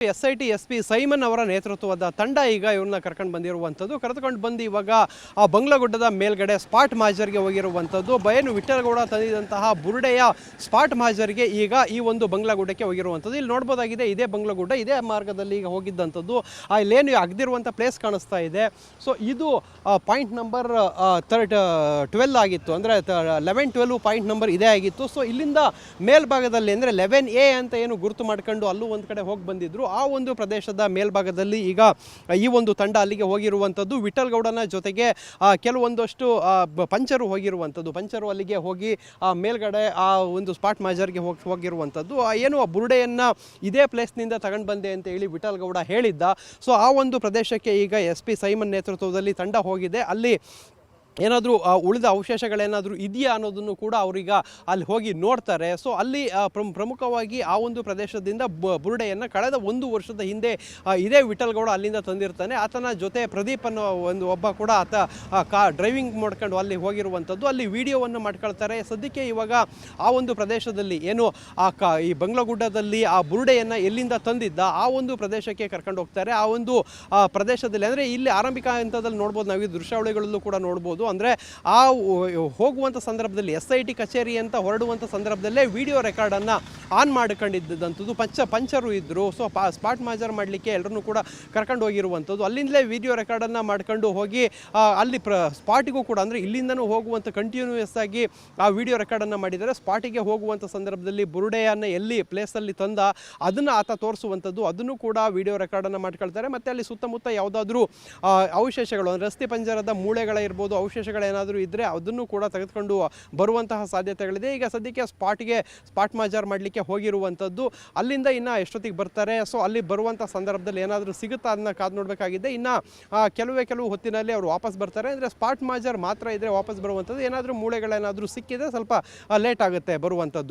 SIT SP Simon ಅವರ ನೇತೃತ್ವದ ತಂಡ ಈಗ ಇವ್ರನ್ನ ಕರೆದುಕೊಂಡು ಬಂದು ಇವಾಗ ಆ ಬಂಗ್ಲಗುಡ್ಡದ ಮೇಲ್ಗಡೆ ಸ್ಪಾಟ್ ಮಾಜರ್ಗೆ ಹೋಗಿರುವಂಥದ್ದು. ಬಯಲು ವಿಠಲಗೌಡ ತಂದಿದಂತಹ ಬುರುಡೆಯ ಸ್ಪಾಟ್ ಮಾಜರ್ಗೆ ಈಗ ಈ ಒಂದು ಬಂಗ್ಲಗುಡ್ಡಕ್ಕೆ ಹೋಗಿರುವಂಥದ್ದು. ಇಲ್ಲಿ ನೋಡ್ಬೋದಾಗಿದೆ, ಇದೇ ಬಂಗ್ಲಗುಡ್ಡ, ಇದೇ ಮಾರ್ಗದಲ್ಲಿ ಈಗ ಹೋಗಿದ್ದಂಥದ್ದು. ಇಲ್ಲೇನು ಅಗ್ದಿರುವಂಥ ಪ್ಲೇಸ್ ಕಾಣಿಸ್ತಾ ಇದೆ. ಸೊ ಇದು ಪಾಯಿಂಟ್ ನಂಬರ್ 12 ಆಗಿತ್ತು, ಅಂದರೆ 11-12 ಪಾಯಿಂಟ್ ನಂಬರ್ ಇದೇ ಆಗಿತ್ತು. ಸೊ ಇಲ್ಲಿಂದ ಮೇಲ್ಭಾಗದಲ್ಲಿ ಅಂದರೆ 11A ಅಂತ ಏನು ಗುರುತು ಮಾಡ್ಕೊಂಡು ಅಲ್ಲೂ ಒಂದು ಕಡೆ ಹೋಗಿ ಬಂದಿದ್ರು. ಆ ಒಂದು ಪ್ರದೇಶದ ಮೇಲ್ಭಾಗದಲ್ಲಿ ಈಗ ಈ ಒಂದು ತಂಡ ಅಲ್ಲಿಗೆ ಹೋಗಿರುವಂಥದ್ದು. ವಿಠಲಗೌಡನ ಜೊತೆಗೆ ಕೆಲವೊಂದಷ್ಟು ಪಂಚರು ಹೋಗಿರುವಂಥದ್ದು. ಪಂಚರು ಅಲ್ಲಿಗೆ ಹೋಗಿ ಮೇಲ್ಗಡೆ ಆ ಒಂದು ಸ್ಪಾಟ್ ಮಾಜರ್ಗೆ ಹೋಗಿರುವಂಥದ್ದು. ಏನು ಆ ಬುರುಡೆಯನ್ನು ಇದೇ ಪ್ಲೇಸ್ನಿಂದ ತಗೊಂಡು ಬಂದೆ ಅಂತ ಹೇಳಿ ವಿಠಲಗೌಡ ಹೇಳಿದ್ದ. ಸೊ ಆ ಒಂದು ಪ್ರದೇಶಕ್ಕೆ ಈಗ SP ಸೈಮನ್ ನೇತೃತ್ವದಲ್ಲಿ ತಂಡ ಹೋಗಿದೆ. ಅಲ್ಲಿ ಏನಾದರೂ ಉಳಿದ ಅವಶೇಷಗಳೇನಾದರೂ ಇದೆಯಾ ಅನ್ನೋದನ್ನು ಕೂಡ ಅವರೀಗ ಅಲ್ಲಿ ಹೋಗಿ ನೋಡ್ತಾರೆ. ಸೊ ಅಲ್ಲಿ ಪ್ರಮುಖವಾಗಿ ಆ ಒಂದು ಪ್ರದೇಶದಿಂದ ಬುರುಡೆಯನ್ನು ಕಳೆದ 1 ವರ್ಷದ ಹಿಂದೆ ಇದೇ ವಿಠಲಗೌಡ ಅಲ್ಲಿಂದ ತಂದಿರ್ತಾನೆ. ಆತನ ಜೊತೆ ಪ್ರದೀಪ್ ಅನ್ನೋ ಒಬ್ಬ ಕೂಡ ಆತ ಡ್ರೈವಿಂಗ್ ಮಾಡ್ಕೊಂಡು ಅಲ್ಲಿ ಹೋಗಿರುವಂಥದ್ದು. ಅಲ್ಲಿ ವಿಡಿಯೋವನ್ನು ಮಾಡ್ಕೊಳ್ತಾರೆ. ಸದ್ಯಕ್ಕೆ ಇವಾಗ ಆ ಒಂದು ಪ್ರದೇಶದಲ್ಲಿ ಏನು ಈ ಬಂಗ್ಲಗುಡ್ಡದಲ್ಲಿ ಆ ಬುರುಡೆಯನ್ನು ಎಲ್ಲಿಂದ ತಂದಿದ್ದ ಆ ಒಂದು ಪ್ರದೇಶಕ್ಕೆ ಕರ್ಕೊಂಡು ಹೋಗ್ತಾರೆ. ಆ ಒಂದು ಪ್ರದೇಶದಲ್ಲಿ ಅಂದರೆ ಇಲ್ಲಿ ಆರಂಭಿಕ ಹಂತದಲ್ಲಿ ನೋಡ್ಬೋದು, ನಾವು ಈ ದೃಶ್ಯಾವಳಿಗಳಲ್ಲೂ ಕೂಡ ನೋಡ್ಬೋದು. ಅಂದರೆ ಆ ಹೋಗುವಂಥ ಸಂದರ್ಭದಲ್ಲಿ SIT ಕಚೇರಿ ಅಂತ ಹೊರಡುವಂಥ ಸಂದರ್ಭದಲ್ಲೇ ವಿಡಿಯೋ ರೆಕಾರ್ಡನ್ನು ಆನ್ ಮಾಡ್ಕೊಂಡಿದ್ದಂಥದ್ದು. ಪಂಚರು ಇದ್ದರು. ಸೊ ಸ್ಪಾಟ್ ಮಾಜರ್ ಮಾಡಲಿಕ್ಕೆ ಎಲ್ಲರನ್ನೂ ಕೂಡ ಕರ್ಕೊಂಡು ಹೋಗಿರುವಂಥದ್ದು. ಅಲ್ಲಿಂದಲೇ ವಿಡಿಯೋ ರೆಕಾರ್ಡನ್ನು ಮಾಡ್ಕೊಂಡು ಹೋಗಿ ಅಲ್ಲಿ ಸ್ಪಾಟಿಗೂ ಕೂಡ, ಅಂದರೆ ಇಲ್ಲಿಂದನೂ ಹೋಗುವಂಥ ಕಂಟಿನ್ಯೂಯಸ್ ಆಗಿ ಆ ವಿಡಿಯೋ ರೆಕಾರ್ಡನ್ನು ಮಾಡಿದ್ದಾರೆ. ಸ್ಪಾಟಿಗೆ ಹೋಗುವಂಥ ಸಂದರ್ಭದಲ್ಲಿ ಬುರುಡೆಯನ್ನು ಎಲ್ಲಿ ಪ್ಲೇಸಲ್ಲಿ ತಂದ ಅದನ್ನು ಆತ ತೋರಿಸುವಂಥದ್ದು, ಅದನ್ನು ಕೂಡ ವಿಡಿಯೋ ರೆಕಾರ್ಡನ್ನು ಮಾಡ್ಕೊಳ್ತಾರೆ. ಮತ್ತು ಅಲ್ಲಿ ಸುತ್ತಮುತ್ತ ಯಾವುದಾದ್ರೂ ಅವಶೇಷಗಳು, ರಸ್ತೆ ಪಂಜರದ ಮೂಳೆಗಳಿರ್ಬೋದು, ಅವಶೇಷಗಳೇನಾದರೂ ಇದ್ದರೆ ಅದನ್ನು ಕೂಡ ತೆಗೆದುಕೊಂಡು ಬರುವಂತಹ ಸಾಧ್ಯತೆಗಳಿದೆ. ಈಗ ಸದ್ಯಕ್ಕೆ ಸ್ಪಾಟ್ ಮಾಜರ್ ಮಾಡಲಿಕ್ಕೆ ಹೋಗಿರುವಂಥದ್ದು. ಅಲ್ಲಿಂದ ಇನ್ನು ಎಷ್ಟೊತ್ತಿಗೆ ಬರ್ತಾರೆ, ಸೊ ಅಲ್ಲಿ ಬರುವಂಥ ಸಂದರ್ಭದಲ್ಲಿ ಏನಾದರೂ ಸಿಗುತ್ತಾ ಅದನ್ನ ಕಾದು ನೋಡಬೇಕಾಗಿದೆ. ಇನ್ನು ಕೆಲವು ಹೊತ್ತಿನಲ್ಲಿ ಅವರು ವಾಪಸ್ ಬರ್ತಾರೆ. ಅಂದರೆ ಸ್ಪಾಟ್ ಮಾಜರ್ ಮಾತ್ರ ಇದ್ದರೆ ವಾಪಸ್ ಬರುವಂಥದ್ದು. ಏನಾದರೂ ಮೂಳೆಗಳೇನಾದರೂ ಸಿಕ್ಕಿದ್ರೆ ಸ್ವಲ್ಪ ಲೇಟ್ ಆಗುತ್ತೆ ಬರುವಂಥದ್ದು.